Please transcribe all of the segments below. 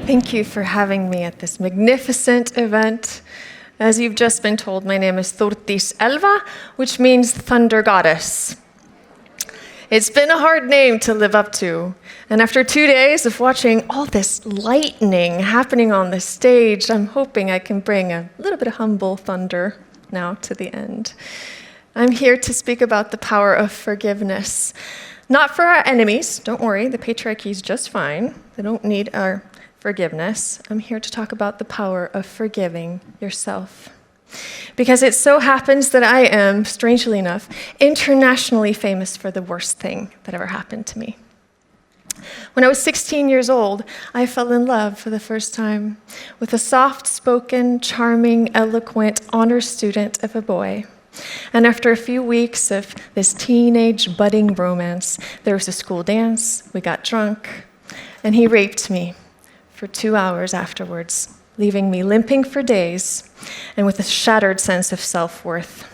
Thank you for having me at this magnificent event. As you've just been told, my name is Þórdís Elva, which means thunder goddess. It's been a hard name to live up to. And after 2 days of watching all this lightning happening on the stage, I'm hoping I can bring a little bit of humble thunder now to the end. I'm here to speak about the power of forgiveness. Not for our enemies, don't worry, the patriarchy is just fine. They don't need our forgiveness. I'm here to talk about the power of forgiving yourself. Because it so happens that I am, strangely enough, internationally famous for the worst thing that ever happened to me. When I was 16 years old, I fell in love for the first time with a soft-spoken, charming, eloquent honor student of a boy. And after a few weeks of this teenage budding romance, there was a school dance, we got drunk, and he raped me for 2 hours afterwards, leaving me limping for days and with a shattered sense of self-worth.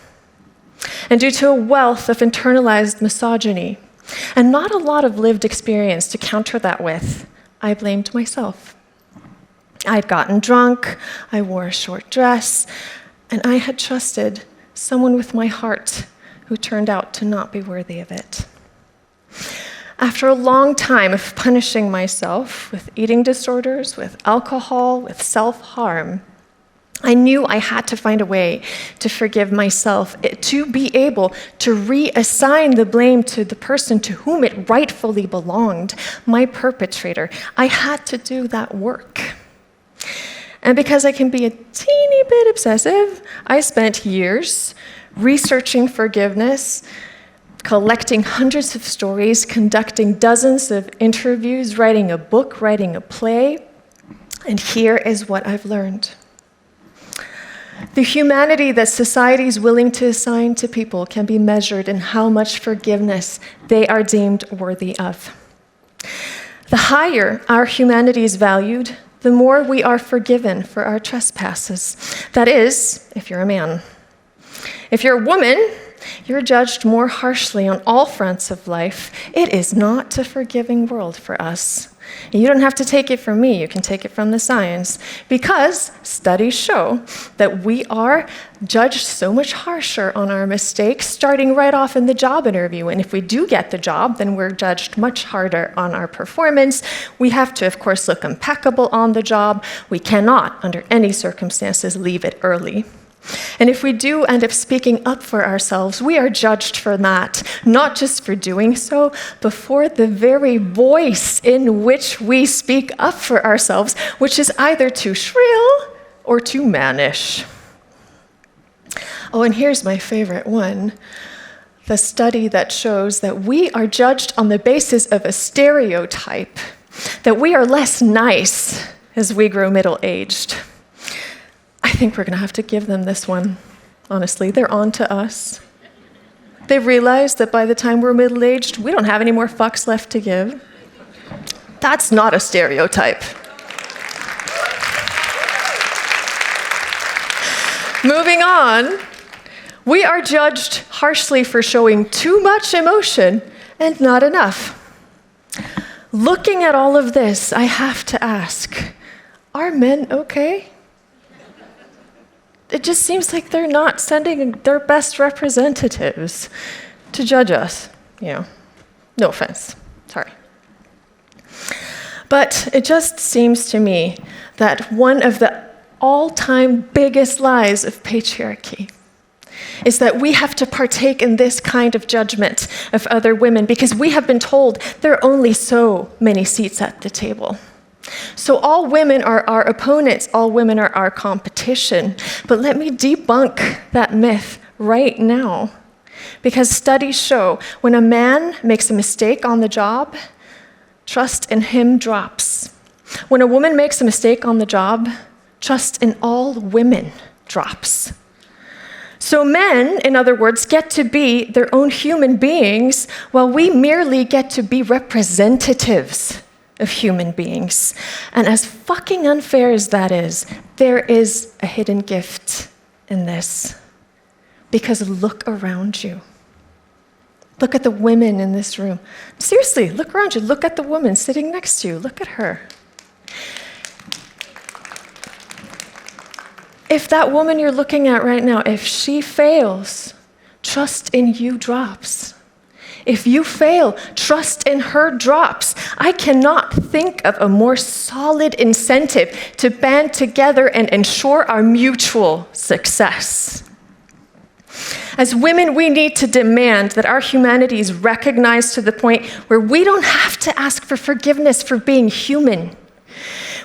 And due to a wealth of internalized misogyny and not a lot of lived experience to counter that with, I blamed myself. I'd gotten drunk, I wore a short dress, and I had trusted someone with my heart who turned out to not be worthy of it. After a long time of punishing myself with eating disorders, with alcohol, with self-harm, I knew I had to find a way to forgive myself, to be able to reassign the blame to the person to whom it rightfully belonged, my perpetrator. I had to do that work. And because I can be a teeny bit obsessive, I spent years researching forgiveness, collecting hundreds of stories, conducting dozens of interviews, writing a book, writing a play. And here is what I've learned. The humanity that society is willing to assign to people can be measured in how much forgiveness they are deemed worthy of. The higher our humanity is valued, the more we are forgiven for our trespasses. That is, if you're a man. If you're a woman, you're judged more harshly on all fronts of life. It is not a forgiving world for us. You don't have to take it from me, you can take it from the science, because studies show that we are judged so much harsher on our mistakes starting right off in the job interview. And if we do get the job, then we're judged much harder on our performance. We have to, of course, look impeccable on the job. We cannot, under any circumstances, leave it early. And if we do end up speaking up for ourselves, we are judged for that, not just for doing so, but for the very voice in which we speak up for ourselves, which is either too shrill or too mannish. Oh, and here's my favorite one, the study that shows that we are judged on the basis of a stereotype, that we are less nice as we grow middle-aged. I think we're going to have to give them this one. Honestly, they're on to us. They've realized that by the time we're middle-aged, we don't have any more fucks left to give. That's not a stereotype. Moving on, we are judged harshly for showing too much emotion and not enough. Looking at all of this, I have to ask, are men okay? It just seems like they're not sending their best representatives to judge us. No offense, sorry. But it just seems to me that one of the all-time biggest lies of patriarchy is that we have to partake in this kind of judgment of other women because we have been told there are only so many seats at the table. So all women are our opponents, all women are our competition. But let me debunk that myth right now. Because studies show when a man makes a mistake on the job, trust in him drops. When a woman makes a mistake on the job, trust in all women drops. So men, in other words, get to be their own human beings, while we merely get to be representatives of human beings. And as fucking unfair as that is, there is a hidden gift in this. Because look around you. Look at the women in this room. Seriously, look around you. Look at the woman sitting next to you. Look at her. If that woman you're looking at right now, if she fails, trust in you drops. If you fail, trust in her drops. I cannot think of a more solid incentive to band together and ensure our mutual success. As women, we need to demand that our humanity is recognized to the point where we don't have to ask for forgiveness for being human.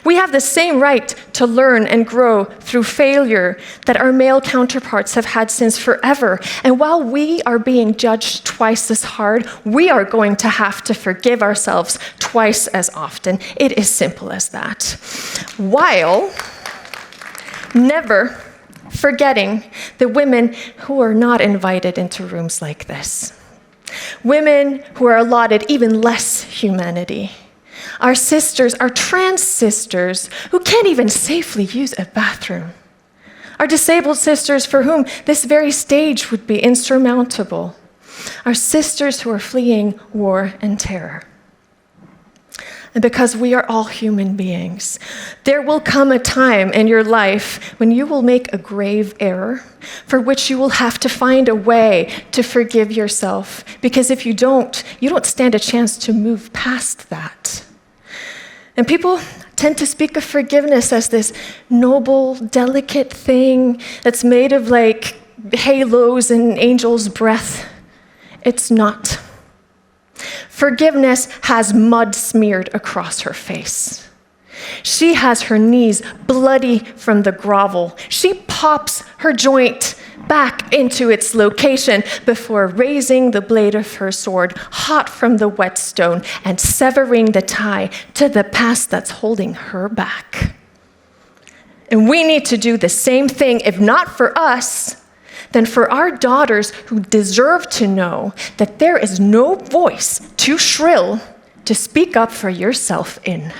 We have the same right to learn and grow through failure that our male counterparts have had since forever. And while we are being judged twice as hard, we are going to have to forgive ourselves twice as often. It is simple as that. While never forgetting the women who are not invited into rooms like this. Women who are allotted even less humanity. Our sisters, our trans sisters, who can't even safely use a bathroom. Our disabled sisters for whom this very stage would be insurmountable. Our sisters who are fleeing war and terror. And because we are all human beings, there will come a time in your life when you will make a grave error for which you will have to find a way to forgive yourself. Because if you don't stand a chance to move past that. And people tend to speak of forgiveness as this noble, delicate thing that's made of like halos and angels' breath. It's not. Forgiveness has mud smeared across her face. She has her knees bloody from the grovel. She pops her joint back into its location before raising the blade of her sword, hot from the whetstone, and severing the tie to the past that's holding her back. And we need to do the same thing, if not for us, then for our daughters who deserve to know that there is no voice too shrill to speak up for yourself in.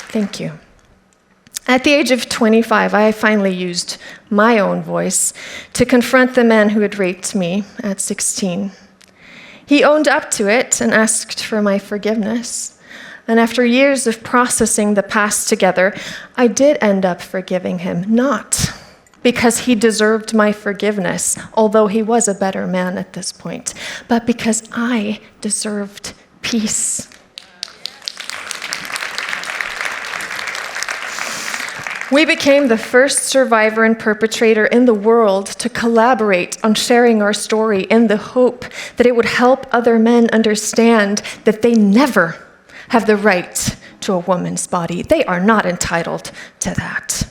Thank you. At the age of 25, I finally used my own voice to confront the man who had raped me at 16. He owned up to it and asked for my forgiveness. And after years of processing the past together, I did end up forgiving him, not because he deserved my forgiveness, although he was a better man at this point, but because I deserved peace. We became the first survivor and perpetrator in the world to collaborate on sharing our story in the hope that it would help other men understand that they never have the right to a woman's body. They are not entitled to that.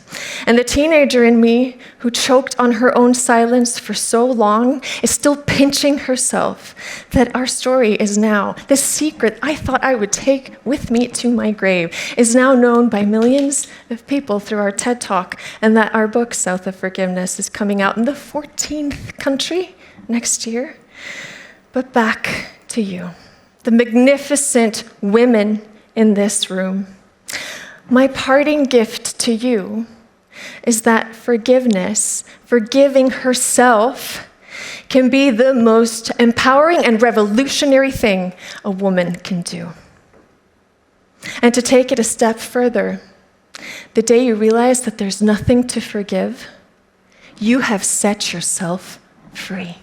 And the teenager in me who choked on her own silence for so long is still pinching herself that our story is now, this secret I thought I would take with me to my grave, is now known by millions of people through our TED Talk, and that our book, South of Forgiveness, is coming out in the 14th country next year. But back to you, the magnificent women in this room. My parting gift to you is that forgiveness, forgiving herself, can be the most empowering and revolutionary thing a woman can do. And to take it a step further, the day you realize that there's nothing to forgive, you have set yourself free.